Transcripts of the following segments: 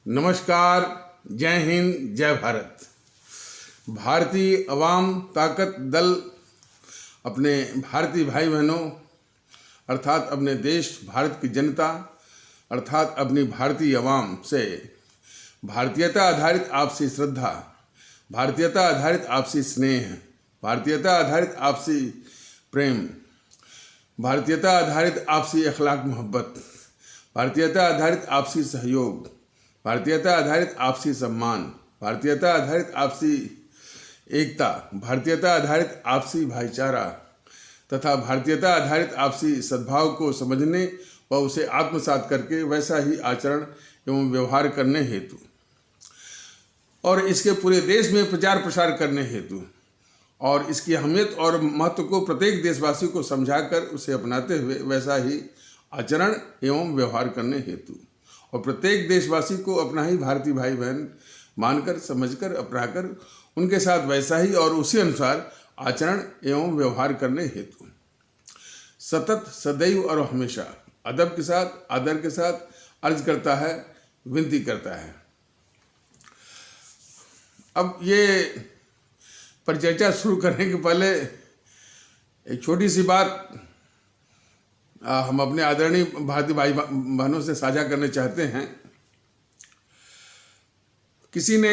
नमस्कार, जय हिंद, जय भारत। भारतीय अवाम ताकत दल अपने भारतीय भाई बहनों अर्थात अपने देश भारत की जनता अर्थात अपनी भारतीय अवाम से भारतीयता आधारित आपसी श्रद्धा, भारतीयता आधारित आपसी स्नेह, भारतीयता आधारित आपसी प्रेम, भारतीयता आधारित आपसी अखलाक मोहब्बत, भारतीयता आधारित आपसी सहयोग, भारतीयता आधारित आपसी सम्मान, भारतीयता आधारित आपसी एकता, भारतीयता आधारित आपसी भाईचारा तथा भारतीयता आधारित आपसी सद्भाव को समझने व उसे आत्मसात करके वैसा ही आचरण एवं व्यवहार करने हेतु और इसके पूरे देश में प्रचार प्रसार करने हेतु और इसकी अहमियत और महत्व को प्रत्येक देशवासी को समझाकर उसे अपनाते हुए वैसा ही आचरण एवं व्यवहार करने हेतु और प्रत्येक देशवासी को अपना ही भारतीय भाई बहन मानकर समझकर अपनाकर उनके साथ वैसा ही और उसी अनुसार आचरण एवं व्यवहार करने हेतु सतत सदैव और हमेशा अदब के साथ आदर के साथ अर्ज करता है, विनती करता है। अब ये परिचर्चा शुरू करने के पहले एक छोटी सी बात हम अपने आदरणीय भारतीय भाई बहनों से साझा करना चाहते हैं। किसी ने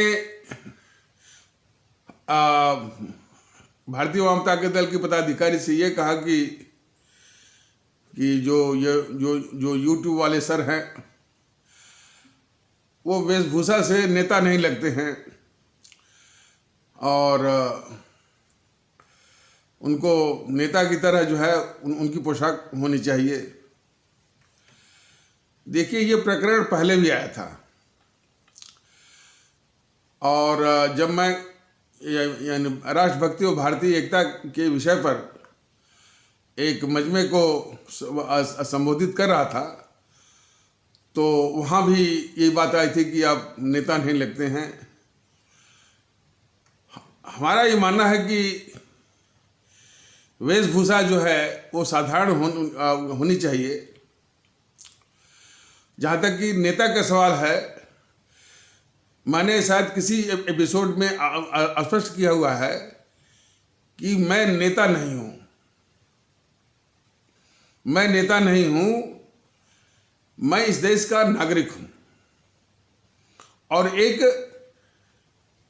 भारतीय अवाम ताकत दल के पदाधिकारी से ये कहा कि जो यूट्यूब वाले सर हैं वो वेशभूषा से नेता नहीं लगते हैं और उनको नेता की तरह जो है उनकी पोशाक होनी चाहिए। देखिए, ये प्रकरण पहले भी आया था और जब मैं यानी राष्ट्रभक्ति और भारतीय एकता के विषय पर एक मजमे को संबोधित कर रहा था तो वहाँ भी यही बात आई थी कि आप नेता नहीं लगते हैं। हमारा ये मानना है कि वेशभूषा जो है वो साधारण होनी चाहिए। जहाँ तक कि नेता का सवाल है, मैंने शायद किसी एपिसोड में स्पष्ट किया हुआ है कि मैं नेता नहीं हूँ, मैं नेता नहीं हूँ, मैं इस देश का नागरिक हूँ और एक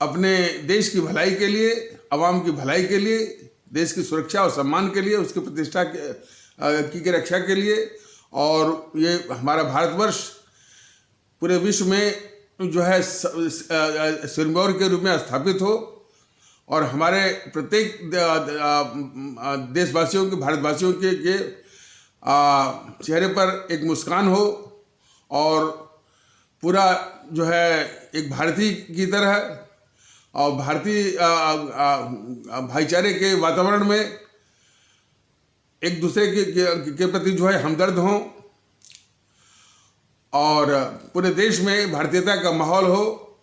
अपने देश की भलाई के लिए, आवाम की भलाई के लिए, देश की सुरक्षा और सम्मान के लिए, उसकी प्रतिष्ठा की रक्षा के लिए और ये हमारा भारतवर्ष पूरे विश्व में जो है सिरमौर के रूप में स्थापित हो और हमारे प्रत्येक देशवासियों के, भारतवासियों के चेहरे पर एक मुस्कान हो और पूरा जो है एक भारतीय की तरह और भारतीय भाईचारे के वातावरण में एक दूसरे के प्रति जो है हमदर्द हों और पूरे देश में भारतीयता का माहौल हो।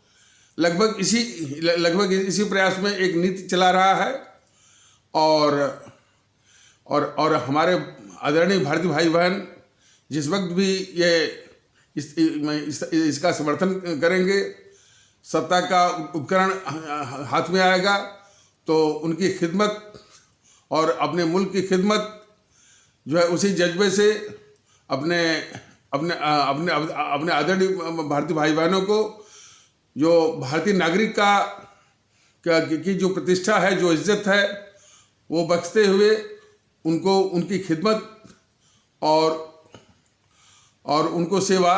लगभग इसी प्रयास में एक नीति चला रहा है और हमारे आदरणीय भारतीय भाई बहन जिस वक्त भी ये इसका समर्थन करेंगे, सत्ता का उपकरण हाथ में आएगा तो उनकी खिदमत और अपने मुल्क की खिदमत जो है उसी जज्बे से अपने अपने अपने अपने आदरणीय भारतीय भाई बहनों को जो भारतीय नागरिक की जो प्रतिष्ठा है, जो इज्जत है, वो बख्शते हुए उनको उनकी खिदमत और उनको सेवा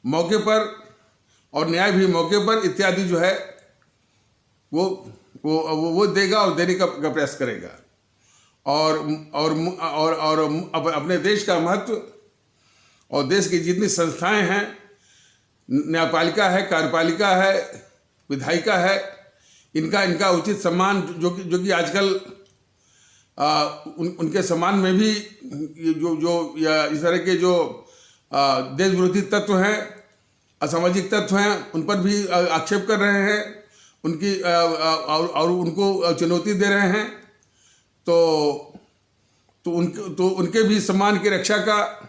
मौके पर और न्याय भी मौके पर इत्यादि जो है वो देगा और देने का प्रयास करेगा और अपने देश का महत्व और देश की जितनी संस्थाएं हैं, न्यायपालिका है, कार्यपालिका है, विधायिका है, इनका उचित सम्मान जो कि आजकल उनके सम्मान में भी जो इस तरह के जो देश विरोधी तत्व हैं, असामाजिक तत्व हैं, उन पर भी आक्षेप कर रहे हैं, उनकी और उनको चुनौती दे रहे हैं तो उनके भी सम्मान की रक्षा का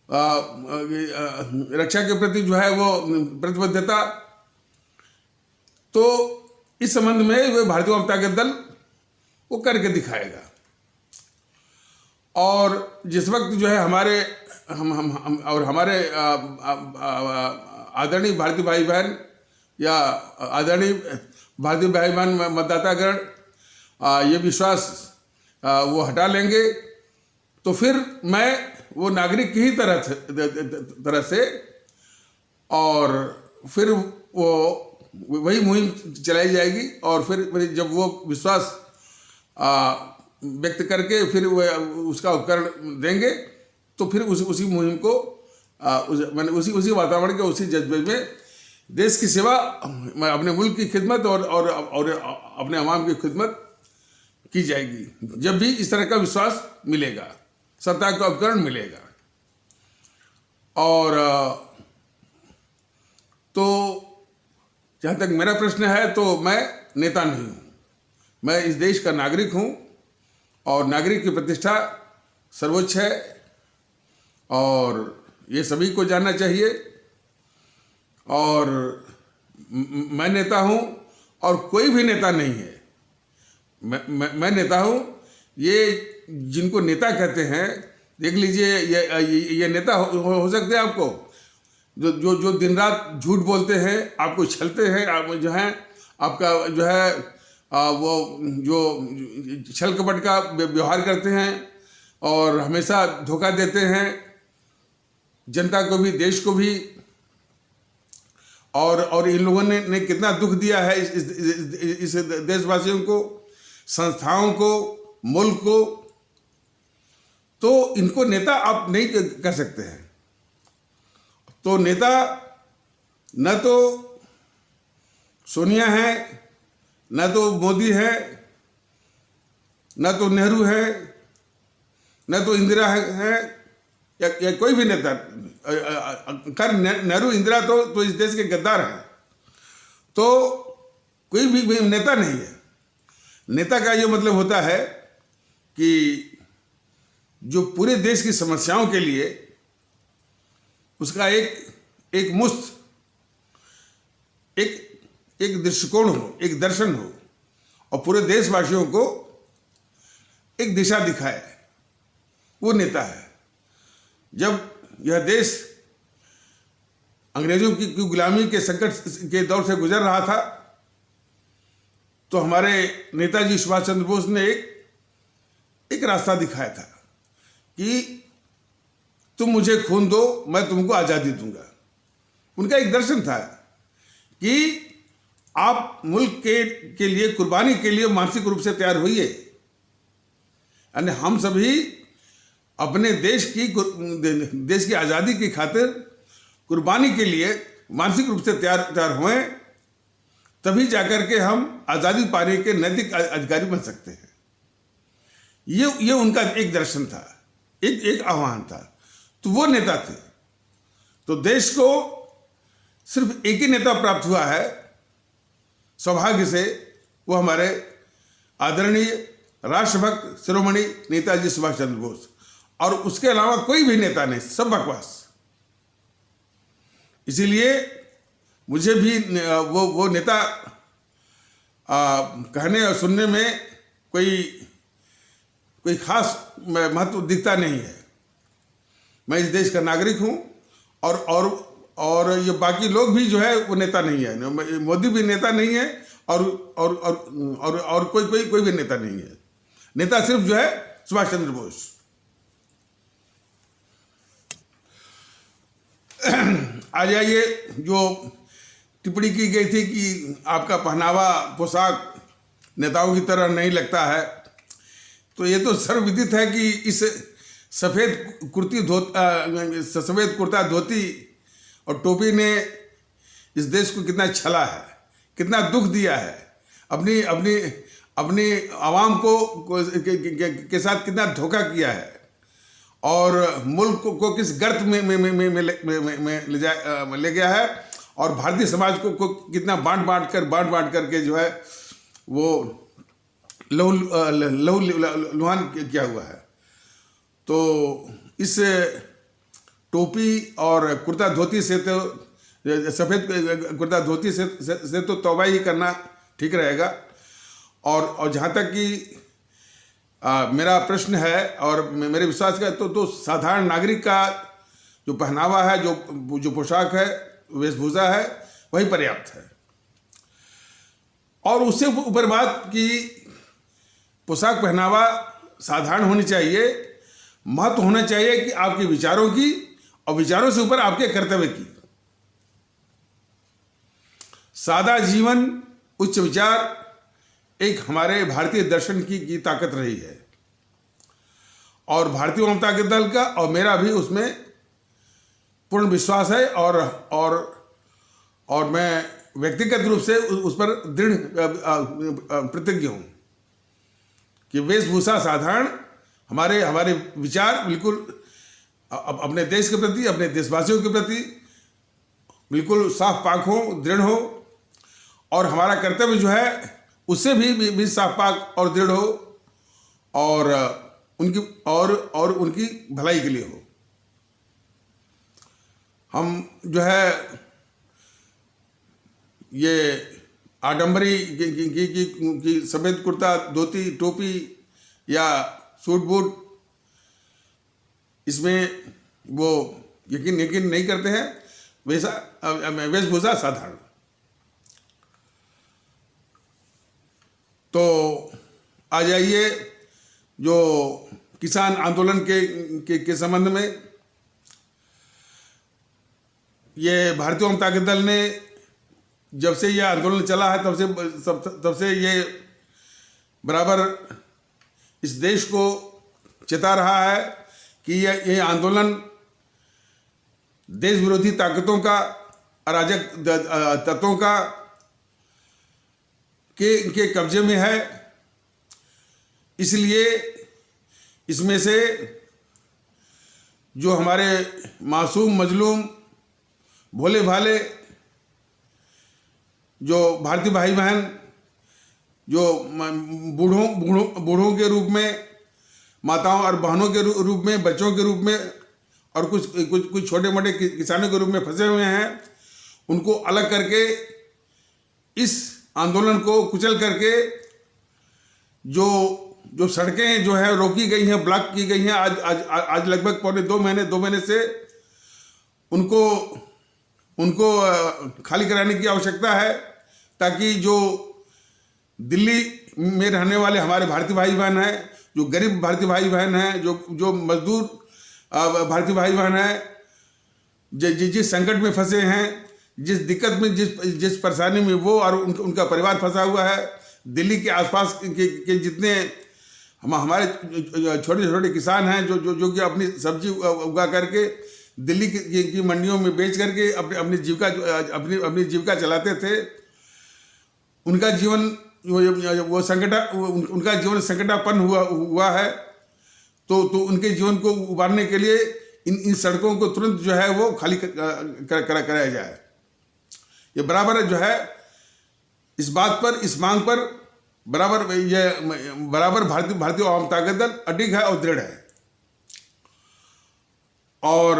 रक्षा के प्रति जो है वो प्रतिबद्धता, तो इस संबंध में वो भारतीय अवाम ताकत दल वो करके दिखाएगा। और जिस वक्त जो है हमारे और हमारे आदरणीय भारतीय भाई बहन या आदरणीय भारतीय भाई बहन मतदातागण ये विश्वास वो हटा लेंगे, तो फिर मैं वो नागरिक की ही तरह से और फिर वो वही मुहिम चलाई जाएगी। और फिर जब वो विश्वास व्यक्त करके फिर वो उसका उपकरण देंगे, तो फिर उसी मुहिम को मैंने उसी वातावरण के उसी जज्बे में देश की सेवा, अपने मुल्क की खिदमत और अपने अवाम की खिदमत की जाएगी, जब भी इस तरह का विश्वास मिलेगा, सत्ता का उपकरण मिलेगा। और तो जहाँ तक मेरा प्रश्न है, तो मैं नेता नहीं हूँ, मैं इस देश का नागरिक हूँ और नागरिक की प्रतिष्ठा सर्वोच्च है और ये सभी को जानना चाहिए। और मैं नेता हूँ और कोई भी नेता नहीं है, मैं नेता हूँ। ये जिनको नेता कहते हैं, देख लीजिए, ये नेता हो सकते हैं आपको, जो दिन रात झूठ बोलते हैं, आपको छलते हैं, आप जो है आपका जो है वो जो छल कपट का व्यवहार करते हैं और हमेशा धोखा देते हैं जनता को भी, देश को भी। और इन लोगों ने कितना दुख दिया है इस देशवासियों को, संस्थाओं को, मुल्क को। तो इनको नेता आप नहीं कर सकते हैं। तो नेता न तो सोनिया है, न तो मोदी है, न तो नेहरू है, न तो इंदिरा है या कोई भी नेता। नेहरू इंदिरा तो इस देश के गद्दार हैं, तो कोई भी नेता नहीं है। नेता का ये मतलब होता है कि जो पूरे देश की समस्याओं के लिए उसका एक मुस्त एक दृष्टिकोण हो, एक दर्शन हो और पूरे देशवासियों को एक दिशा दिखाए, वो नेता है। जब यह देश अंग्रेजों की गुलामी के संकट के दौर से गुजर रहा था, तो हमारे नेताजी सुभाष चंद्र बोस ने एक रास्ता दिखाया था कि तुम मुझे खून दो, मैं तुमको आज़ादी दूंगा। उनका एक दर्शन था कि आप मुल्क के लिए, कुर्बानी के लिए मानसिक रूप से तैयार होइए। यानी हम सभी अपने देश की आज़ादी की खातिर कुर्बानी के लिए मानसिक रूप से तैयार हुए, तभी जाकर के हम आज़ादी पाने के नैतिक अधिकारी बन सकते हैं। ये उनका एक दर्शन था, एक आह्वान था। तो वो नेता थे। तो देश को सिर्फ एक ही नेता प्राप्त हुआ है, सौभाग्य से, वो हमारे आदरणीय राष्ट्रभक्त शिरोमणि नेताजी सुभाष चंद्र बोस। और उसके अलावा कोई भी नेता नहीं, सब बकवास। इसीलिए मुझे भी वो नेता कहने और सुनने में कोई खास महत्व दिखता नहीं है। मैं इस देश का नागरिक हूँ और ये बाकी लोग भी जो है वो नेता नहीं है। मोदी भी नेता नहीं है और कोई भी नेता नहीं है। नेता सिर्फ जो है सुभाष चंद्र बोस। आ जाइए, जो टिप्पणी की गई थी कि आपका पहनावा, पोशाक नेताओं की तरह नहीं लगता है, तो ये तो सर्वविदित है कि इस सफ़ेद कुर्ता धोती और टोपी ने इस देश को कितना छला है, कितना दुख दिया है, अपनी आवाम के साथ कितना धोखा किया है और मुल्क को किस गर्त में ले गया है और भारतीय समाज को कितना बांट कर के जो है वो लहू लुहान किया हुआ है। तो इस टोपी और कुर्ता धोती से तो, सफ़ेद कुर्ता धोती से तो तौबा ही करना ठीक रहेगा। और जहाँ तक कि मेरा प्रश्न है और मेरे विश्वास का तो साधारण नागरिक का जो पहनावा है, जो पोशाक है, वेशभूषा है, वही पर्याप्त है। और उससे ऊपर बात कि पोशाक पहनावा साधारण होनी चाहिए, महत्व होना चाहिए कि आपके विचारों की, और विचारों से ऊपर आपके कर्तव्य की। सादा जीवन, उच्च विचार एक हमारे भारतीय दर्शन की ताकत रही है, और भारतीय जनता दल का और मेरा भी उसमें पूर्ण विश्वास है। और मैं व्यक्तिगत रूप से उस पर दृढ़ प्रतिज्ञ हूँ कि वेशभूषा साधारण, हमारे विचार बिल्कुल अपने देश के प्रति, अपने देशवासियों के प्रति बिल्कुल साफ पाक हो, दृढ़ हो, और हमारा कर्तव्य जो है उससे भी साफ पाक और दृढ़ हो, और उनकी भलाई के लिए हो। हम जो है ये आडंबरी की सफ़ेद कुर्ता धोती टोपी या सूट बूट, इसमें वो यकीन नहीं करते हैं। वेशभूषा साधारण। तो आ जाइए जो किसान आंदोलन के संबंध में। ये भारतीय जनता दल ने जब से यह आंदोलन चला है तब से ये बराबर इस देश को चेता रहा है कि ये आंदोलन देश विरोधी ताकतों का, अराजक तत्वों का के कब्जे में है। इसलिए इसमें से जो हमारे मासूम, मजलूम, भोले भाले जो भारतीय भाई बहन, जो बूढ़ों के रूप में, माताओं और बहनों के रूप में, बच्चों के रूप में, और कुछ छोटे मोटे किसानों के रूप में फंसे हुए हैं, उनको अलग करके इस आंदोलन को कुचल करके जो सड़कें जो है रोकी गई हैं, ब्लॉक की गई हैं, आज लगभग पौने 2 महीने से उनको खाली कराने की आवश्यकता है, ताकि जो दिल्ली में रहने वाले हमारे भारतीय भाई बहन हैं, जो गरीब भारतीय भाई बहन हैं, जो मजदूर भारतीय भाई बहन हैं, जिस संकट में फंसे हैं, जिस दिक्कत में, जिस परेशानी में वो और उनका परिवार फंसा हुआ है, दिल्ली के आसपास के जितने हमारे छोटे छोटे किसान हैं जो कि अपनी सब्जी उगा करके दिल्ली की मंडियों में बेच करके अपनी जीविका चलाते थे, उनका जीवन उनका जीवन संकटापन्न हुआ है। तो उनके जीवन को उबारने के लिए इन सड़कों को तुरंत जो है वो खाली कराया जाए। ये बराबर जो है इस बात पर, इस मांग पर बराबर भारतीय आवाम ताकत दल अडिग है और दृढ़ है। और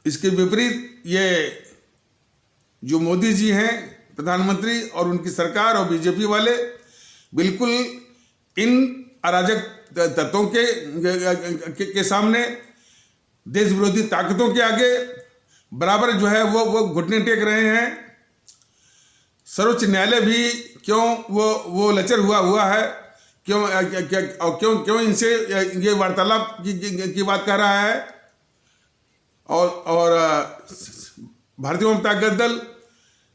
इसके विपरीत ये जो मोदी जी हैं प्रधानमंत्री और उनकी सरकार और बीजेपी वाले बिल्कुल इन अराजक तत्वों के सामने, देश विरोधी ताकतों के आगे बराबर जो है वो घुटने टेक रहे हैं। सर्वोच्च न्यायालय भी क्यों वो लचर हुआ है, क्यों इनसे ये वार्तालाप की बात कर रहा है। और भारतीय जनता दल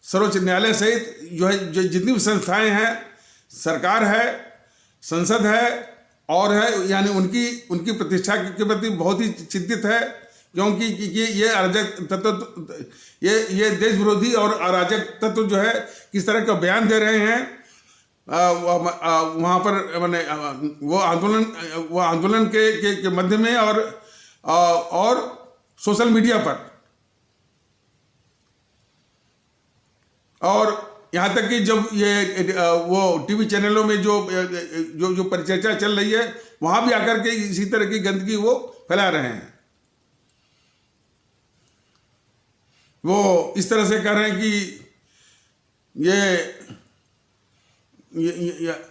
सर्वोच्च न्यायालय सहित जो है जितनी भी संस्थाएं हैं, सरकार है, संसद है और है, यानी उनकी प्रतिष्ठा के प्रति बहुत ही चिंतित है, क्योंकि ये अराजक तत्व, ये देश विरोधी और अराजक तत्व जो है किस तरह का बयान दे रहे हैं वहाँ पर, मैंने वो आंदोलन के मध्य में और सोशल मीडिया पर, और यहाँ तक कि जब ये वो टीवी चैनलों में जो परिचर्चा चल रही है, वहाँ भी आकर के इसी तरह की गंदगी वो फैला रहे हैं। वो इस तरह से कर रहे हैं कि ये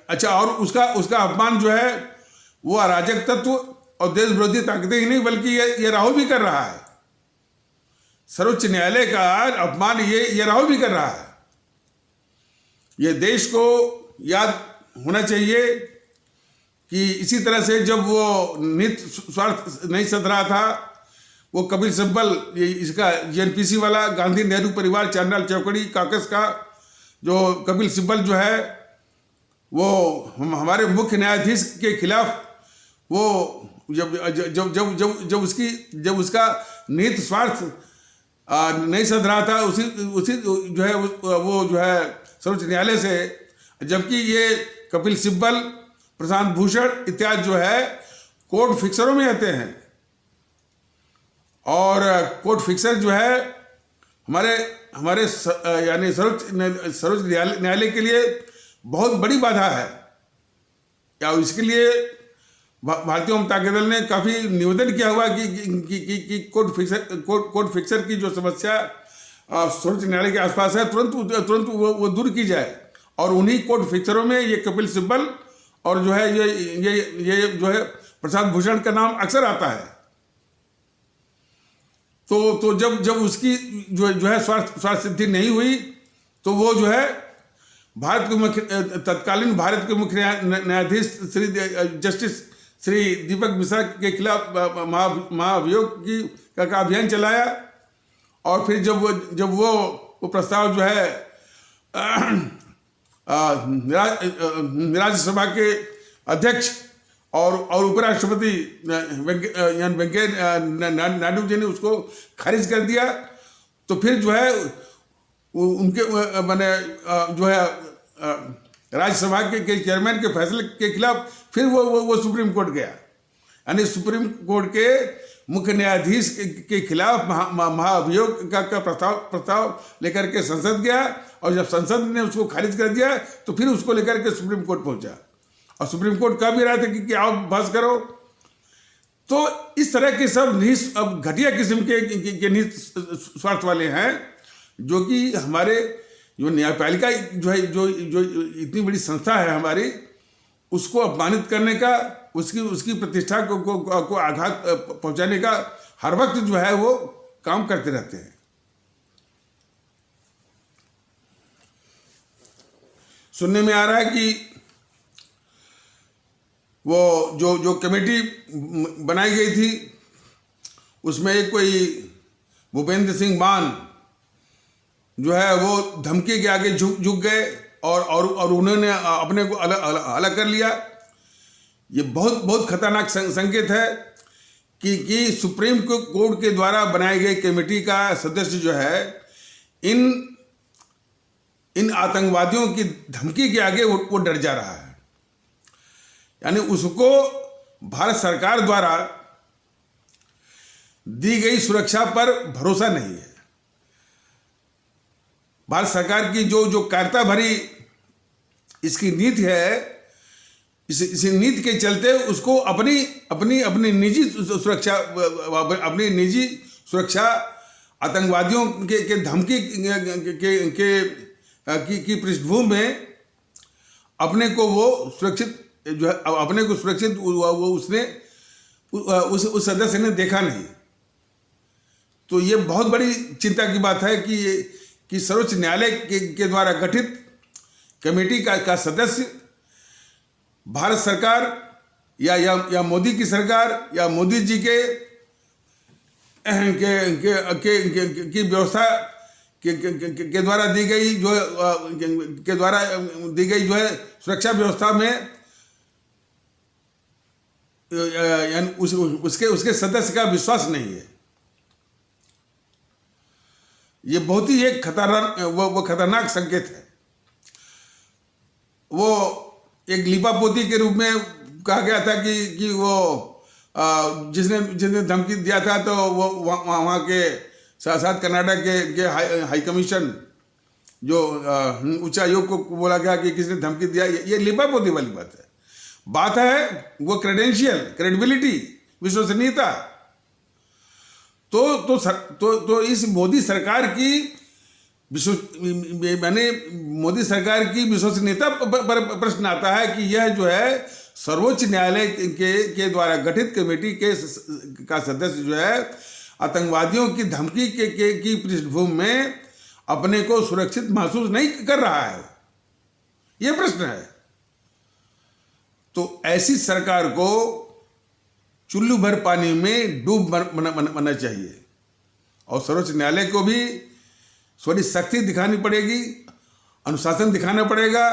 अच्छा, और उसका अपमान जो है वो अराजक तत्व और देश विरोधी ताकतें ही नहीं बल्कि ये राहुल भी कर रहा है। सर्वोच्च न्यायालय का अपमान ये राहुल भी कर रहा है। ये देश को याद होना चाहिए कि इसी तरह से जब वो नित स्वार्थ नहीं सध रहा था, वो कपिल सिब्बल, इसका जीएनपीसी वाला गांधी नेहरू परिवार चांडाल चौकड़ी काकस का जो कपिल सिब्बल जो है, वो हमारे मुख्य न्यायाधीश के खिलाफ वो जब उसका निहित स्वार्थ नहीं सध रहा था, उसी जो है वो जो है सर्वोच्च न्यायालय से, जबकि ये कपिल सिब्बल, प्रशांत भूषण इत्यादि जो है कोर्ट फिक्सरों में आते हैं। और कोर्ट फिक्सर जो है हमारे यानी सर्वोच्च न्यायालय के लिए बहुत बड़ी बाधा है। या इसके लिए भारतीय जनता दल ने काफ़ी निवेदन किया हुआ कि कोर्ट फिक्सर की जो समस्या सर्वोच्च न्यायालय के आसपास है तुरंत वो दूर की जाए। और उन्हीं कोर्ट फिक्सरों में ये कपिल सिब्बल और जो है ये जो है प्रशांत भूषण का नाम अक्सर आता है। तो जब उसकी जो है स्वार्थ सिद्धि नहीं हुई, तो वो जो है तत्कालीन भारत के मुख्य न्यायाधीश जस्टिस श्री दीपक मिश्रा के खिलाफ महाअभियोग का अभियान चलाया। और फिर जब वो प्रस्ताव जो है राज्यसभा के अध्यक्ष और उपराष्ट्रपति वेंकैया नायडू जी ने उसको खारिज कर दिया, तो फिर जो है उनके मैंने जो है राज्यसभा के चेयरमैन के फैसले के खिलाफ फिर वो सुप्रीम कोर्ट गया। यानी सुप्रीम कोर्ट के मुख्य न्यायाधीश के खिलाफ महाअभियोग का प्रस्ताव लेकर के संसद गया, और जब संसद ने उसको खारिज कर दिया तो फिर उसको लेकर के सुप्रीम कोर्ट पहुंचा। और सुप्रीम कोर्ट कह भी रहा था कि आप बहस करो। तो इस तरह के सब अब घटिया किस्म के निहित स्वार्थ वाले हैं, जो कि हमारे जो न्यायपालिका जो है जो इतनी बड़ी संस्था है हमारी, उसको अपमानित करने का, उसकी प्रतिष्ठा को आघात पहुंचाने का हर वक्त जो है वो काम करते रहते हैं। सुनने में आ रहा है कि वो जो कमेटी बनाई गई थी उसमें एक कोई भूपेंद्र सिंह मान जो है वो धमकी के आगे झुक गए और उन्होंने अपने को अलग कर लिया। ये बहुत खतरनाक संकेत है कि सुप्रीम कोर्ट के द्वारा बनाई गई कमेटी का सदस्य जो है इन आतंकवादियों की धमकी के आगे वो डर जा रहा है। यानी उसको भारत सरकार द्वारा दी गई सुरक्षा पर भरोसा नहीं है। भारत सरकार की जो कायरता भरी इसकी नीति है, इस नीति के चलते उसको अपनी निजी सुरक्षा आतंकवादियों के धमकी की पृष्ठभूमि में अपने को वो सुरक्षित जो है अपने को सुरक्षित वो उसने उस सदस्य ने देखा नहीं। तो ये बहुत बड़ी चिंता की बात है कि सर्वोच्च न्यायालय के द्वारा गठित कमेटी का सदस्य भारत सरकार या मोदी की सरकार या मोदी जी के व्यवस्था के द्वारा दी गई जो है सुरक्षा व्यवस्था में यानी उसके सदस्य का विश्वास नहीं है। ये बहुत ही एक खतरनाक संकेत है। वो एक लिपापोती के रूप में कहा गया था कि वो जिसने धमकी दिया था, तो वो वहाँ के साथ कनाडा के हाई कमीशन जो उच्चायोग को बोला गया कि किसने धमकी दिया। ये लिपापोती वाली बात है वो क्रेडेंशियल, क्रेडिबिलिटी, विश्वसनीयता। तो इस मोदी सरकार की मोदी सरकार की विश्वसनीयता पर प्रश्न आता है कि यह जो है सर्वोच्च न्यायालय के द्वारा गठित कमेटी का सदस्य जो है आतंकवादियों की धमकी की पृष्ठभूमि में अपने को सुरक्षित महसूस नहीं कर रहा है, यह प्रश्न है। तो ऐसी सरकार को चुल्लू भर पानी में डूब मरना चाहिए और सर्वोच्च न्यायालय को भी थोड़ी सख्ती दिखानी पड़ेगी, अनुशासन दिखाना पड़ेगा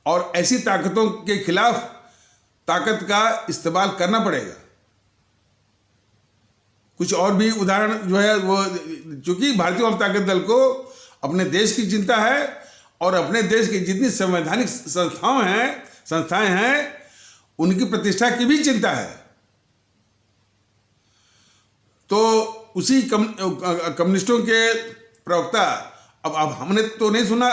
और ऐसी ताकतों के खिलाफ ताकत का इस्तेमाल करना पड़ेगा। कुछ और भी उदाहरण जो है वो, चूंकि भारतीय जनता ताकत दल को अपने देश की चिंता है और अपने देश की जितनी संवैधानिक संस्थाएं हैं उनकी प्रतिष्ठा की भी चिंता है। तो उसी कम्युनिस्टों के प्रवक्ता, अब हमने तो नहीं सुना,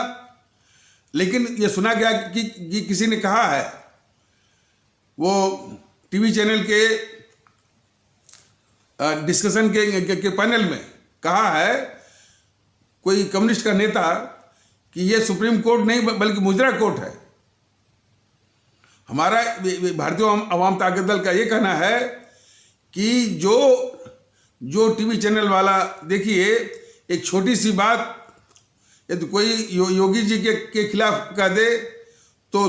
लेकिन ये सुना गया कि किसी ने कहा है, वो टीवी चैनल के डिस्कशन के पैनल में कहा है कोई कम्युनिस्ट का नेता कि ये सुप्रीम कोर्ट नहीं बल्कि मुजरा कोर्ट है। हमारा भारतीय अवाम ताकत दल का ये कहना है कि जो टीवी चैनल वाला, देखिए एक छोटी सी बात यदि कोई योगी जी के खिलाफ कह दे तो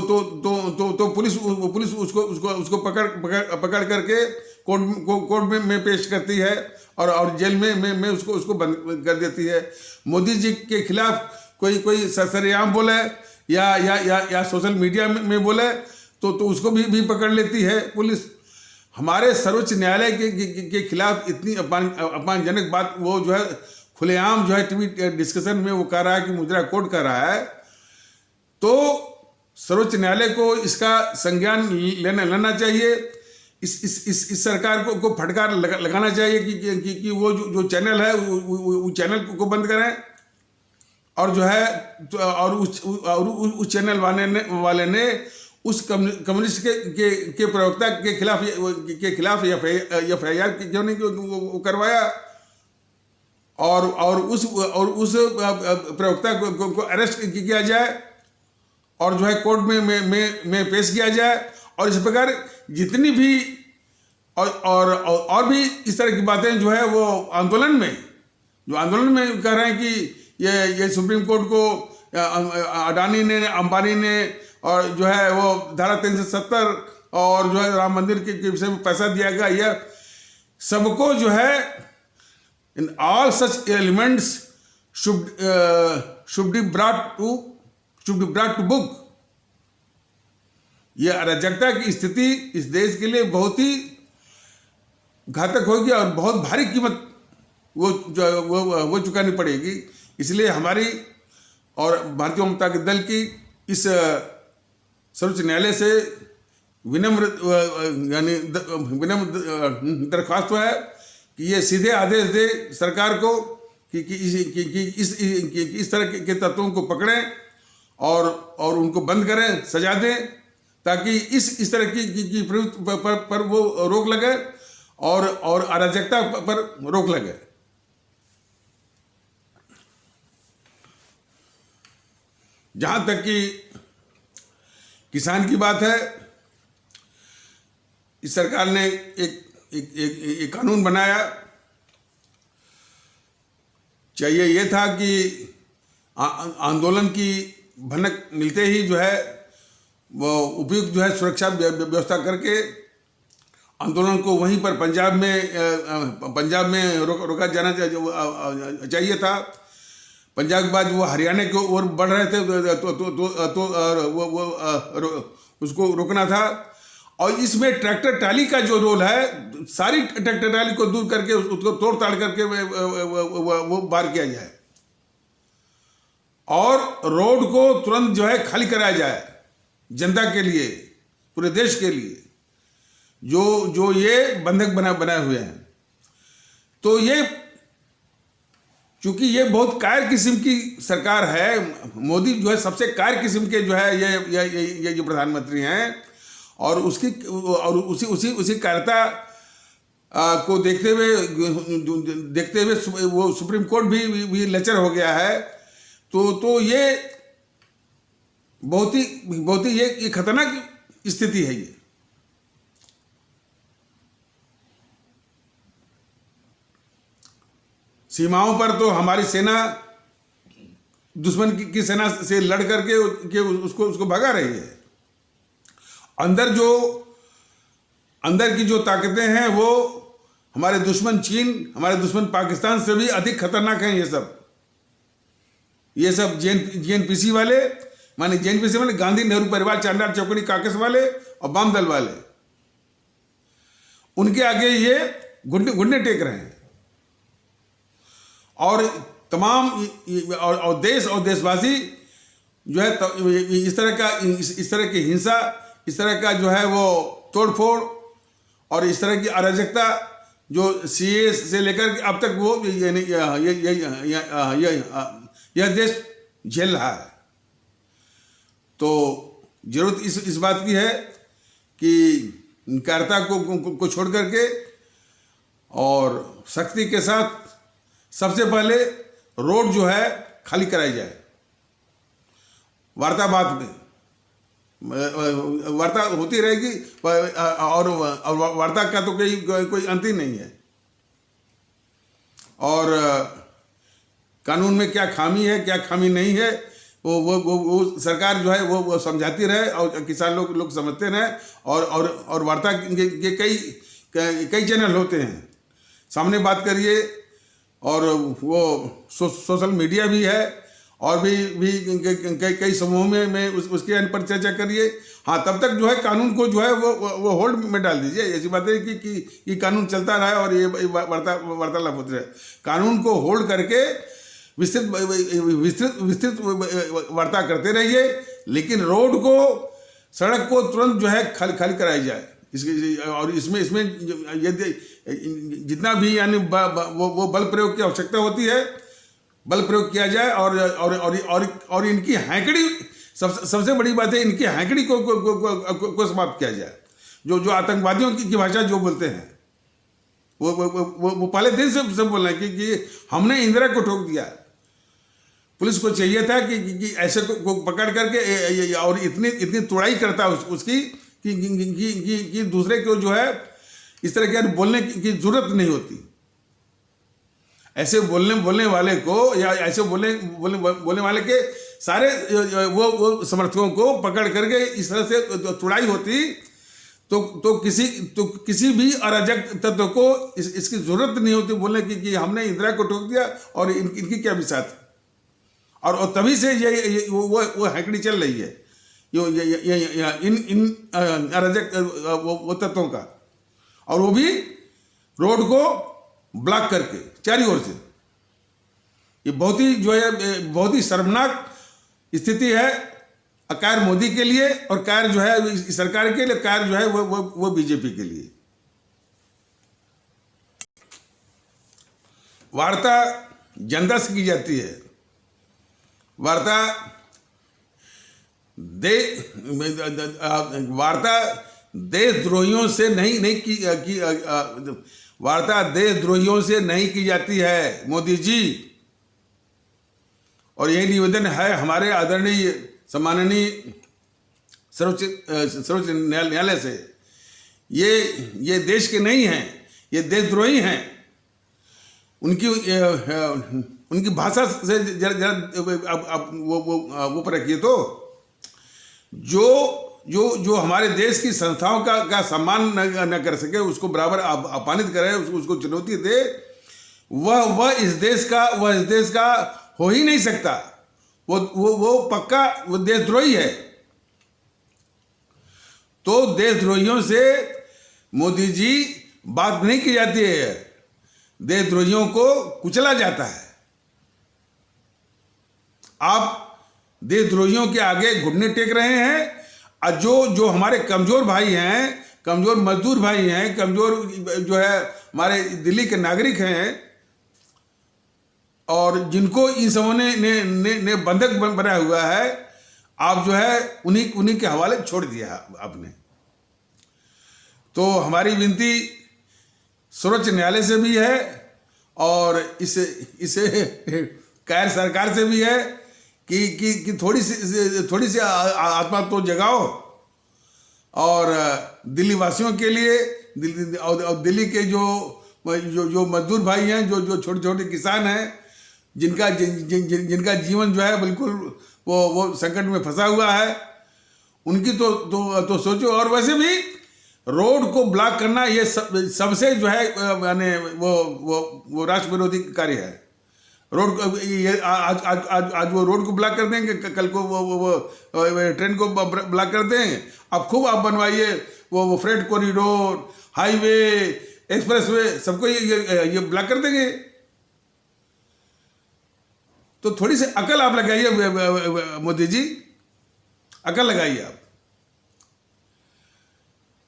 पुलिस उसको पकड़ करके कोर्ट में पेश करती है और जेल में उसको बंद कर देती है। मोदी जी के खिलाफ कोई सरेआम बोले या सोशल मीडिया में बोले तो उसको भी पकड़ लेती है पुलिस। हमारे सर्वोच्च न्यायालय के खिलाफ इतनी अपमानजनक बात वो जो है खुलेआम जो है टीवी डिस्कशन में वो कह रहा है कि मुजरा कोर्ट कर रहा है, तो सर्वोच्च न्यायालय को इसका संज्ञान लेना चाहिए। इस सरकार को फटकार लगाना चाहिए कि वो जो चैनल है वो चैनल को बंद करें और जो है और उस चैनल वाले ने उस कम्युनिस्ट के प्रवक्ता के खिलाफ एफआईआर क्यों नहीं करवाया और उस प्रवक्ता को अरेस्ट किया जाए और जो है कोर्ट में पेश किया जाए। और इस प्रकार जितनी भी और भी इस तरह की बातें जो है वो आंदोलन में कह रहे हैं कि ये सुप्रीम कोर्ट को अडानी ने, अंबानी ने और जो है वो धारा 370 और जो है राम मंदिर के विषय में पैसा दिया गया, यह सबको जो है in all such elements should be brought to book. यह अराजकता की स्थिति इस देश के लिए बहुत ही घातक होगी और बहुत भारी कीमत वो चुकानी पड़ेगी। इसलिए हमारी और भारतीय जनता दल की इस सर्वोच्च न्यायालय से विनम्र दरख्वास्त है कि ये सीधे आदेश दे सरकार को कि इस तरह के तत्वों को पकड़ें और उनको बंद करें, सजा दें, ताकि इस तरह की प्रवृत्ति पर वो रोक लगे और अराजकता पर रोक लगे। जहां तक कि किसान की बात है, इस सरकार ने एक कानून बनाया। चाहिए ये था कि आंदोलन की भनक मिलते ही जो है वो उपयुक्त जो है सुरक्षा व्यवस्था करके आंदोलन को वहीं पर पंजाब में रोका जाना चाहिए था। पंजाब के बाद वो हरियाणा की ओर बढ़ रहे थे तो उसको रोकना था। और इसमें ट्रैक्टर ट्राली का जो रोल है, सारी ट्रैक्टर ट्राली को दूर करके उसको तोड़ ताड़ करके वो पार किया जाए और रोड को तुरंत जो है खाली कराया जाए जनता के लिए, पूरे देश के लिए जो ये बंधक बनाए हुए हैं। तो ये चूंकि ये बहुत कायर किस्म की सरकार है, मोदी जो है सबसे कायर किस्म के जो है ये जो प्रधानमंत्री हैं और उसी कायरता को देखते हुए वो सुप्रीम कोर्ट भी लचर हो गया है। तो ये बहुत ही ये खतरनाक स्थिति है। ये सीमाओं पर तो हमारी सेना दुश्मन की सेना से लड़ करके उसको भगा रही है। अंदर की जो ताकतें हैं वो हमारे दुश्मन चीन, हमारे दुश्मन पाकिस्तान से भी अधिक खतरनाक हैं। ये सब जेएनपीसी वाले, माने जेएनपीसी वाले गांधी नेहरू परिवार चांडार चौकड़ी काकस वाले और वाम दल वाले, उनके आगे ये घुटने टेक रहे हैं। और तमाम और देश और देशवासी जो है इस तरह की हिंसा, इस तरह का जो है वो तोड़फोड़ और इस तरह की अराजकता जो सीए से लेकर अब तक वो यह देश झेल रहा है। तो जरूरत इस बात की है कि कायरता को छोड़ करके और सख्ती के साथ सबसे पहले रोड जो है खाली कराई जाए। वार्ता होती रहेगी और वार्ता का तो कोई अंत ही नहीं है। और कानून में क्या खामी है, क्या खामी नहीं है, वो सरकार जो है वो समझाती रहे और किसान लोग समझते रहे। और वार्ता के कई चैनल होते हैं, सामने बात करिए। और वो सोशल मीडिया भी है और भी कई समूहों में उसके अन्य पर चर्चा करिए। हाँ, तब तक जो है कानून को जो है वो होल्ड में डाल दीजिए। ऐसी बात है कि कानून चलता रहा और ये वार्तालाप होती रहे। कानून को होल्ड करके विस्तृत वार्ता करते रहिए, लेकिन रोड को, सड़क को तुरंत जो है खाली कराई जाए। और इसमें यदि जितना भी यानी वो बल प्रयोग की आवश्यकता होती है, बल प्रयोग किया जाए। और इनकी हैंकड़ी, सबसे बड़ी बात है, इनकी हैंकड़ी को समाप्त किया जाए। जो आतंकवादियों की भाषा जो बोलते हैं, वो पहले दिन से बोल रहे हैं कि हमने इंदिरा को ठोक दिया। पुलिस को चाहिए था कि ऐसे को पकड़ करके और इतनी तुड़ाई करता उसकी कि दूसरे को जो है इस तरह के बोलने की जरूरत नहीं होती। ऐसे बोलने वाले को या ऐसे बोलने वाले के सारे वो समर्थकों को पकड़ करके इस तरह से तुड़ाई होती तो किसी भी अराजक तत्व को इसकी जरूरत नहीं होती बोलने की कि हमने इंदिरा को ठोक दिया और इनकी क्या विसात। और तभी से ये वो हैकड़ी चल रही है इन अराजक वो तत्वों का, और वो भी रोड को ब्लॉक करके चारों ओर से। ये बहुत ही शर्मनाक स्थिति है कायर मोदी के लिए, और कायर जो है सरकार के लिए, कायर जो है वो बीजेपी के लिए। वार्ता जनता से की जाती है, वार्ता देशद्रोहियों से नहीं की वार्ता देशद्रोहियों से नहीं की जाती है मोदी जी। और यही निवेदन है हमारे आदरणीय सम्माननीय सर्वोच्च न्यायालय से। ये देश के नहीं हैं, ये देशद्रोही हैं। उनकी भाषा से जरा वो पर रखिए। तो जो हमारे देश की संस्थाओं का सम्मान न कर सके, उसको बराबर अपमानित करे, उसको चुनौती दे, वह इस देश का हो ही नहीं सकता। वो पक्का वो देशद्रोही है। तो देशद्रोहियों से मोदी जी बात नहीं की जाती है, देशद्रोहियों को कुचला जाता है। आप देशद्रोहियों के आगे घुटने टेक रहे हैं, और जो हमारे कमजोर भाई हैं, कमजोर मजदूर भाई हैं, कमजोर जो है हमारे दिल्ली के नागरिक हैं, और जिनको इन सबों ने बंधक बनाया हुआ है, आप जो है उन्हीं के हवाले छोड़ दिया आपने। तो हमारी विनती सर्वोच्च न्यायालय से भी है और इसे कैर सरकार से भी है कि थोड़ी सी आत्मा तो जगाओ। और दिल्ली वासियों के लिए दिल्ली के जो मजदूर भाई हैं, जो छोटे छोटे किसान हैं, जिनका जीवन जो है बिल्कुल वो संकट में फंसा हुआ है, उनकी तो सोचो। और वैसे भी रोड को ब्लॉक करना ये सबसे जो है यानी वो राष्ट्र विरोधी कार्य है। रोड ये आज वो रोड को ब्लॉक कर देंगे, कल को वो ट्रेन को ब्लॉक कर देंगे। अब खूब आप बनवाइए वो फ्रेट कॉरिडोर, हाईवे, एक्सप्रेसवे, सबको ये ब्लॉक कर देंगे। तो थोड़ी सी अकल आप लगाइए मोदी जी, अकल लगाइए आप।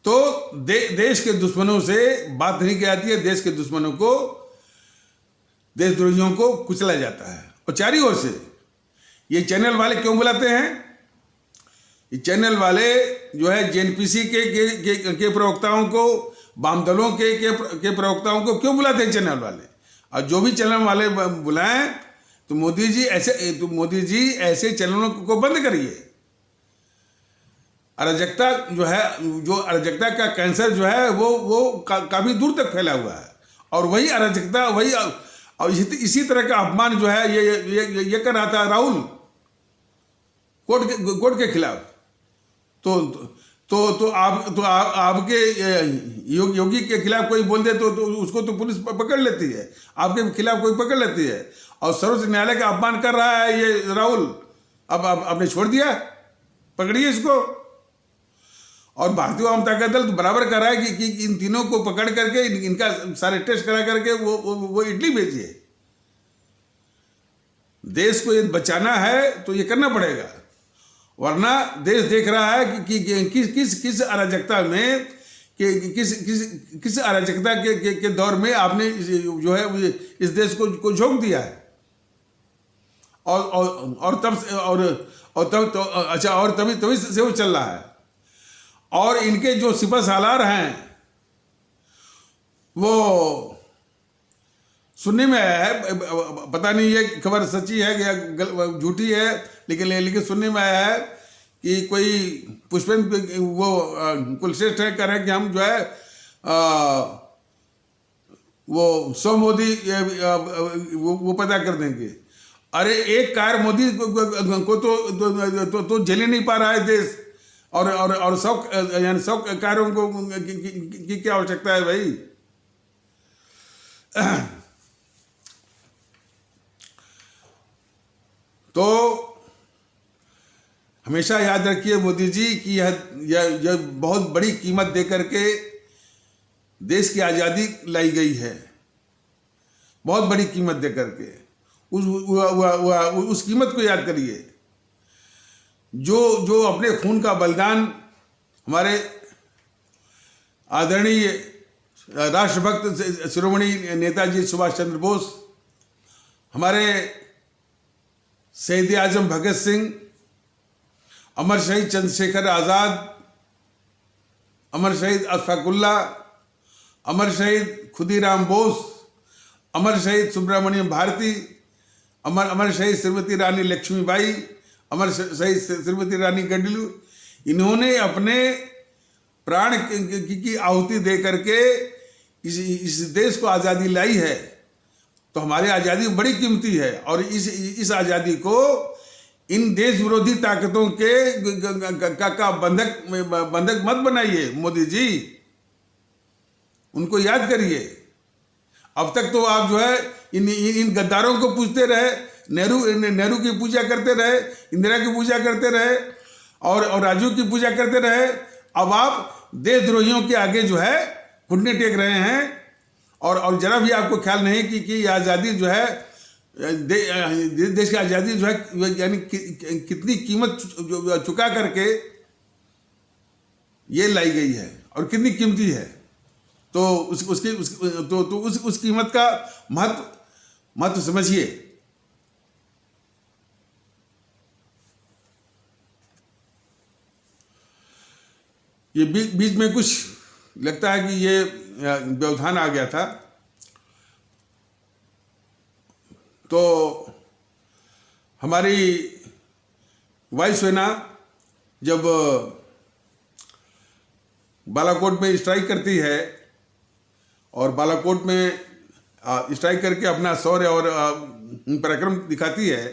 तो देश के दुश्मनों से बात नहीं की जाती है, देश के दुश्मनों को, देशद्रोहियों को कुचला जाता है। और चारों ओर से ये चैनल वाले क्यों बुलाते हैं? ये चैनल वाले जो है जेएनपीसी के प्रवक्ताओं को, वाम दलों के प्रवक्ताओं को क्यों बुलाते हैं चैनल वाले? और जो भी चैनल वाले बुलाएं तो मोदी जी ऐसे चैनलों को बंद करिए। अराजकता जो है, जो अराजकता का कैंसर जो है वो काफी दूर तक फैला हुआ है। और वही अराजकता, वही और इसी तरह का अपमान जो है ये कर रहा था राहुल कोर्ट के खिलाफ। तो आपके योगी के खिलाफ कोई बोल दे तो उसको तो पुलिस पकड़ लेती है, आपके खिलाफ कोई पकड़ लेती है। और सर्वोच्च न्यायालय का अपमान कर रहा है ये राहुल। अब आपने छोड़ दिया, पकड़िए इसको। और भारतीय जनता दल तो बराबर कर रहा है कि इन तीनों को पकड़ करके इनका सारे टेस्ट करा करके वो इटली भेजिए। देश को ये बचाना है तो ये करना पड़ेगा, वरना देश देख रहा है कि किस अराजकता में, किस अराजकता के दौर में आपने जो है इस देश को झोंक दिया है। और तभी से वो चल रहा है। और इनके जो सिपह सालार हैं वो सुनने में आया है, पता नहीं ये खबर सच्ची है या झूठी है, लेकिन सुनने में आया है कि कोई पुष्पेंद्र वो कुलश्रेष्ठ है, कह रहे हैं कि हम जो है वो 100 मोदी वो पैदा कर देंगे। अरे एक कार मोदी को तो झेल नहीं पा रहा है देश। और 100 कार्यों को की क्या आवश्यकता है भाई? तो हमेशा याद रखिए मोदी जी कि यह बहुत बड़ी कीमत दे करके देश की आज़ादी लाई गई है, बहुत बड़ी कीमत दे करके। उस कीमत को याद करिए। जो अपने खून का बलिदान हमारे आदरणीय राष्ट्रभक्त शिरोमणि नेताजी सुभाष चंद्र बोस, हमारे शहीद आजम भगत सिंह, अमर शहीद चंद्रशेखर आज़ाद, अमर शहीद अशफाकुल्ला, अमर शहीद खुदीराम बोस, अमर शहीद सुब्रमण्यम भारती, अमर शहीद श्रीमती रानी लक्ष्मीबाई, अमर शहीद श्रीमती रानी गडलू, इन्होंने अपने प्राण की आहुति दे करके इस देश को आज़ादी लाई है। तो हमारी आज़ादी बड़ी कीमती है। और इस आज़ादी को इन देश विरोधी ताकतों का बंधक मत बनाइए मोदी जी, उनको याद करिए। अब तक तो आप जो है इन गद्दारों को पूछते रहे, नेहरू की पूजा करते रहे, इंदिरा की पूजा करते रहे और राजीव की पूजा करते रहे। अब आप देशद्रोहियों के आगे जो है घुटने टेक रहे हैं। और जरा भी आपको ख्याल नहीं कि आज़ादी जो है देश की आज़ादी जो है यानी कितनी कीमत चुका करके ये लाई गई है और कितनी कीमती है। तो उस कीमत का महत्व समझिए। ये बीच में कुछ लगता है कि ये व्यवधान आ गया था। तो हमारी वायुसेना जब बालाकोट में स्ट्राइक करती है और बालाकोट में स्ट्राइक करके अपना शौर्य और पराक्रम दिखाती है,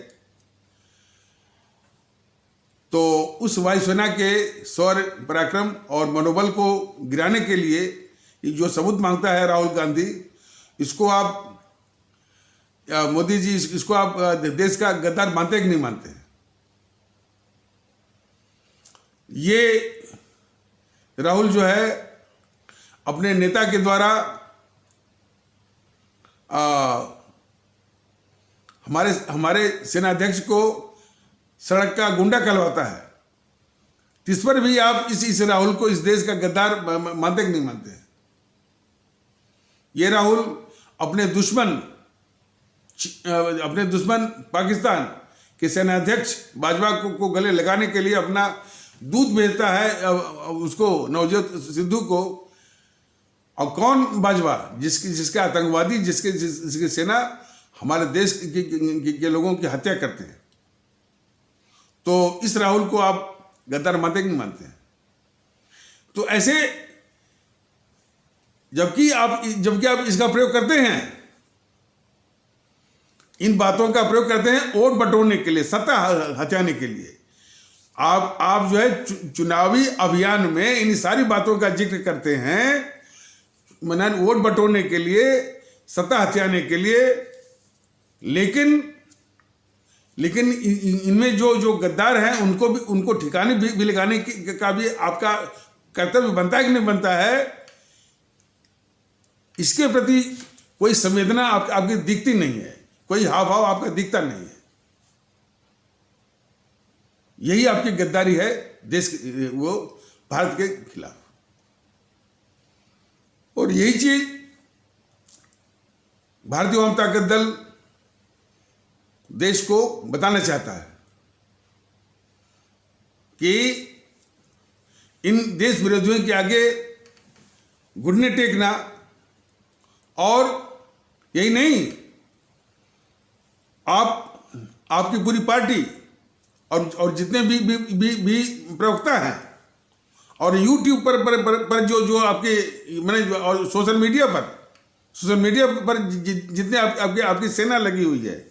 तो उस वायुसेना के शौर्य पराक्रम और मनोबल को गिराने के लिए जो सबूत मांगता है राहुल गांधी, इसको आप मोदी जी, इसको आप देश का गद्दार मानते हैं कि नहीं मानते? ये राहुल जो है अपने नेता के द्वारा हमारे सेनाध्यक्ष को सड़क का गुंडा कहलवाता है। इस पर भी आप इस राहुल को इस देश का गद्दार मानते कि नहीं मानते? ये राहुल अपने दुश्मन पाकिस्तान के सेनाध्यक्ष बाजवा को गले लगाने के लिए अपना दूत भेजता है, उसको नवजोत सिद्धू को। और कौन बाजवा? जिसके आतंकवादी, जिसकी सेना हमारे देश के लोगों की हत्या करते हैं। तो इस राहुल को आप गद्दार मानते कि नहीं मानते हैं? तो ऐसे जबकि आप इसका प्रयोग करते हैं, इन बातों का प्रयोग करते हैं वोट बटोरने के लिए, सत्ता हथियाने के लिए। आप जो है चुनावी अभियान में इन सारी बातों का जिक्र करते हैं, वोट बटोरने के लिए, सत्ता हथियाने के लिए। लेकिन इनमें जो गद्दार हैं उनको ठिकाने भी लगाने का भी आपका कर्तव्य बनता है कि नहीं बनता है? इसके प्रति कोई संवेदना आपकी दिखती नहीं है, कोई हाव भाव आपका दिखता नहीं है। यही आपकी गद्दारी है वो भारत के खिलाफ। और यही चीज भारतीय आवाम ताकत दल देश को बताना चाहता है कि इन देश विरोधियों के आगे घुटने टेकना, और यही नहीं, आपकी पूरी पार्टी और जितने भी प्रवक्ता हैं और YouTube पर जो आपके मैंने और सोशल मीडिया पर जितने आपकी सेना लगी हुई है,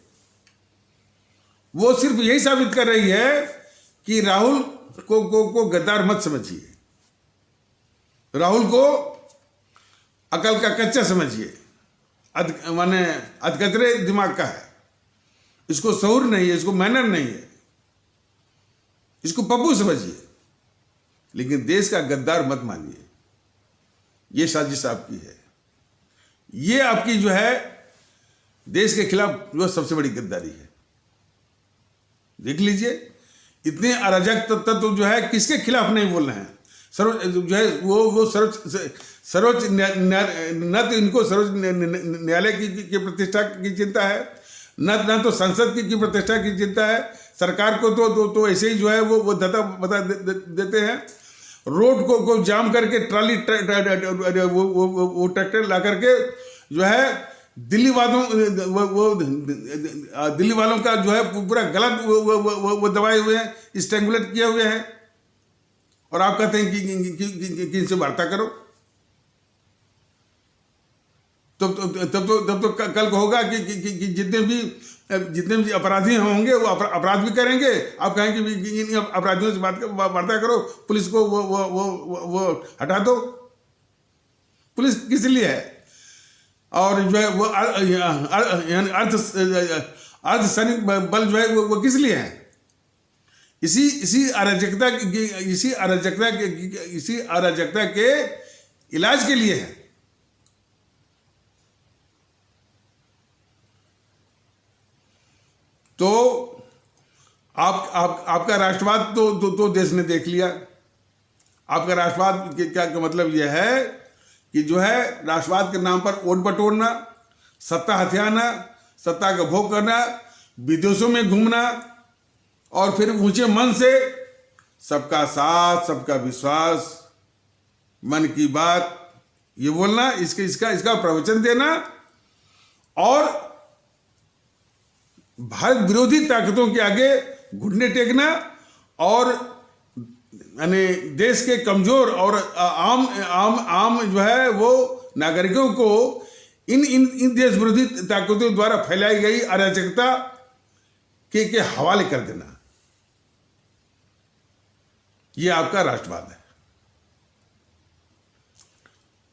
वो सिर्फ यही साबित कर रही है कि राहुल को गद्दार मत समझिए, राहुल को अकल का कच्चा समझिए, माने अधकतरे दिमाग का है, इसको शऊर नहीं है, इसको मैनर नहीं है, इसको पप्पू समझिए, लेकिन देश का गद्दार मत मानिए। ये साजिश आपकी है, ये आपकी जो है देश के खिलाफ जो सबसे बड़ी गद्दारी है। देख लीजिए, इतने अराजक तत्व जो है किसके खिलाफ नहीं बोल रहे हैं। जो है वो सर्वोच्च न तो इनको सर्वोच्च न्यायालय की प्रतिष्ठा की चिंता है, न तो संसद की प्रतिष्ठा की चिंता है। सरकार को तो ऐसे ही जो है वो धता बता देते हैं। रोड को जाम करके ट्राली वो ट्रैक्टर ला करके जो है दिल्ली वालों का जो है पूरा गलत वो दबाए हुए हैं, स्ट्रैंगुलेट किए हुए हैं, और आप कहते हैं कि इनसे वार्ता करो। तब तो कल को होगा कि जितने भी अपराधी होंगे वो अपराध भी करेंगे। आप कहेंगे कि इन अपराधियों से वार्ता करो, पुलिस को वो हटा दो। पुलिस किस लिए है? और जो है वो अर्धसैनिक बल जो है वो किस लिए है? इसी अराजकता के इलाज के लिए है। तो आपका राष्ट्रवाद तो देश ने देख लिया। आपका राष्ट्रवाद क्या मतलब यह है कि जो है राष्ट्रवाद के नाम पर वोट बटोरना, सत्ता हथियाना, सत्ता का भोग करना, विदेशों में घूमना, और फिर ऊंचे मन से सबका साथ, सबका विश्वास, मन की बात, ये बोलना, इसका प्रवचन देना और भारत विरोधी ताकतों के आगे घुटने टेकना और यानी देश के कमजोर और आम जो है वो नागरिकों को इन देश विरोधी ताकतों द्वारा फैलाई गई अराजकता के हवाले कर देना, ये आपका राष्ट्रवाद है।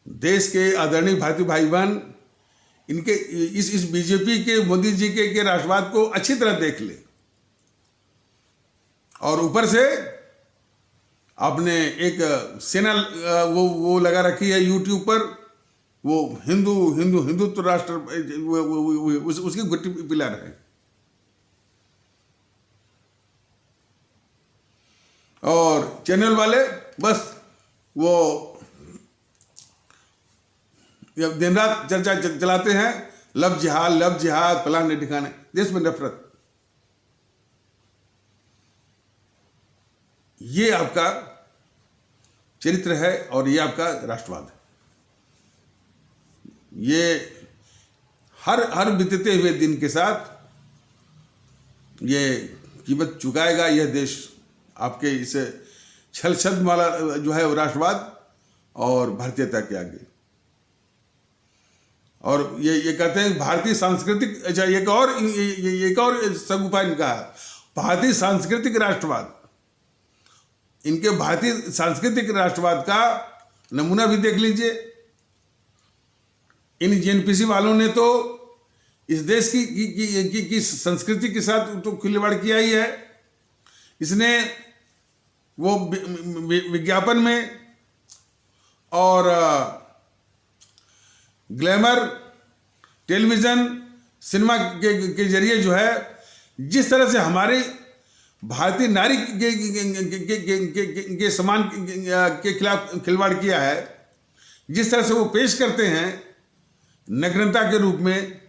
देश के आदरणीय भारतीय भाई बहन इनके इस बीजेपी के मोदी जी के राष्ट्रवाद को अच्छी तरह देख ले, और ऊपर से आपने एक चैनल वो लगा रखी है यूट्यूब पर, वो हिंदुत्व राष्ट्र उसकी गुट्टी पिला रहे हैं। और चैनल वाले बस वो दिन रात चर्चा चलाते हैं, लव जिहाद फलाने ठिकाने, देश में नफरत। ये आपका चरित्र है और ये आपका राष्ट्रवाद है। ये हर बीतते हुए दिन के साथ ये कीमत चुकाएगा यह देश, आपके इस छल छद्म वाला जो है वो राष्ट्रवाद और भारतीयता के आगे। और ये कहते हैं भारतीय सांस्कृतिक, अच्छा एक और सब उपाय इनका है, भारतीय सांस्कृतिक राष्ट्रवाद। इनके भारतीय सांस्कृतिक राष्ट्रवाद का नमूना भी देख लीजिए। इन जेएनपीसी वालों ने तो इस देश की संस्कृति के साथ तो खिलवाड़ किया ही है। इसने वो विज्ञापन में और ग्लैमर टेलीविज़न सिनेमा के जरिए जो है जिस तरह से हमारे भारतीय नारी के सम्मान के खिलाफ खिलवाड़ किया है, जिस तरह से वो पेश करते हैं नग्नता के रूप में,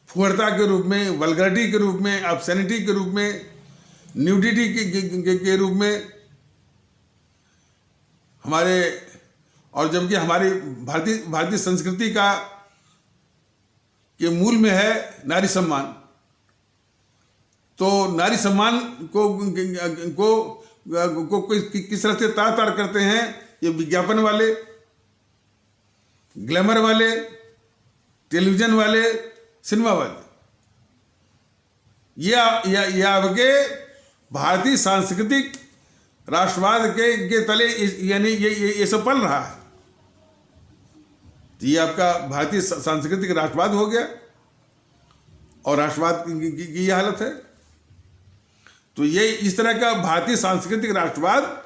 फुहरता के रूप में, वल्गरिटी के रूप में, ऑब्सैनिटी के रूप में, न्यूडिटी के रूप में हमारे, और जबकि हमारी भारतीय संस्कृति का के मूल में है नारी सम्मान। तो नारी सम्मान को किस तरह से तार करते हैं ये विज्ञापन वाले, ग्लैमर वाले, टेलीविजन वाले, सिनेमा वाले। ये आपके भारतीय सांस्कृतिक राष्ट्रवाद के तले यानी ये सब पल रहा है। ये आपका भारतीय सांस्कृतिक राष्ट्रवाद हो गया और राष्ट्रवाद की ये हालत है। तो ये इस तरह का भारतीय सांस्कृतिक राष्ट्रवाद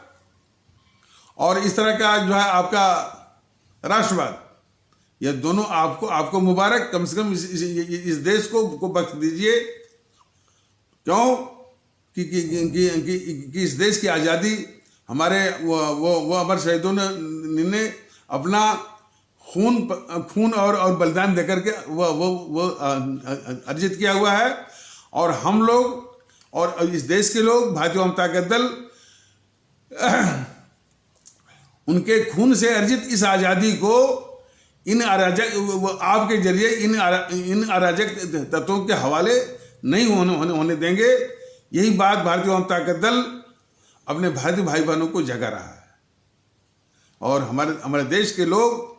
और इस तरह का जो है आपका राष्ट्रवाद, ये दोनों आपको मुबारक। कम से कम इस देश को बख्श दीजिए। क्यों कि इस देश की आज़ादी हमारे वो अमर शहीदों ने अपना खून और बलिदान देकर के वो अर्जित किया हुआ है। और हम लोग और इस देश के लोग, भारतीय जनता दल, उनके खून से अर्जित इस आज़ादी को इन अराजक आपके जरिए इन अराजक तत्वों के हवाले नहीं होने देंगे। यही बात भारतीय जनता दल अपने भारतीय भाई बहनों को जगा रहा है। और हमारे देश के लोग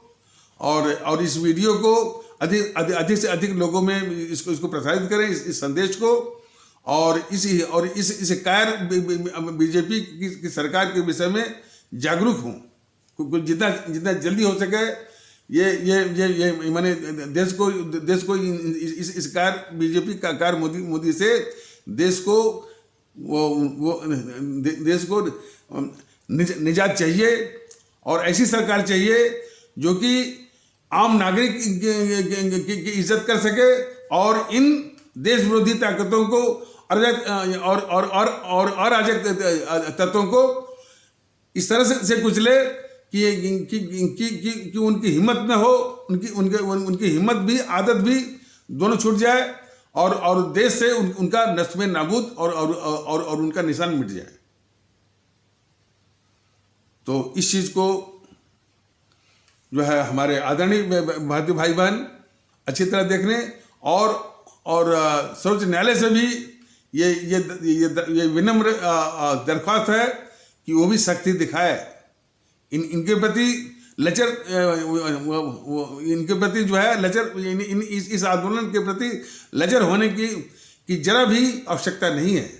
और इस वीडियो को अधिक से अधिक लोगों में इसको प्रसारित करें, इस संदेश को। और इस कायर बीजेपी की सरकार के विषय में जागरूक हूँ। जितना जल्दी हो सके ये मैंने देश को इस कायर बीजेपी का कार मोदी से देश को देश को निजात चाहिए। और ऐसी सरकार चाहिए जो कि आम नागरिक की इज्जत कर सके और इन देश विरोधी ताकतों को और अराजक तत्वों को इस तरह से कुचले कि उनकी हिम्मत न हो, उनकी हिम्मत भी आदत भी दोनों छूट जाए और देश से उनका नस्ल में नाबूद और उनका निशान मिट जाए। तो इस चीज को जो है हमारे आदरणीय भारतीय भाई बहन अच्छी तरह देखने और सर्वोच्च न्यायालय से भी ये विनम्र दरख्वास्त है कि वो भी सख्ती दिखाए इनके प्रति लचर, इनके प्रति जो है लचर, इस आंदोलन के प्रति लचर होने की जरा भी आवश्यकता नहीं है।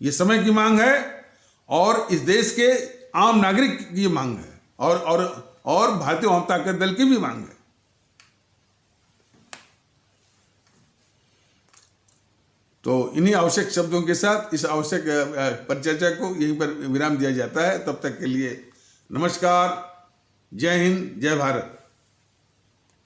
ये समय की मांग है और इस देश के आम नागरिक की मांग है और भारतीय वाम ताकत दल की भी मांग है। तो इन्हीं आवश्यक शब्दों के साथ इस आवश्यक परिचर्चा को यहीं पर विराम दिया जाता है। तब तक के लिए नमस्कार, जय हिंद, जय भारत।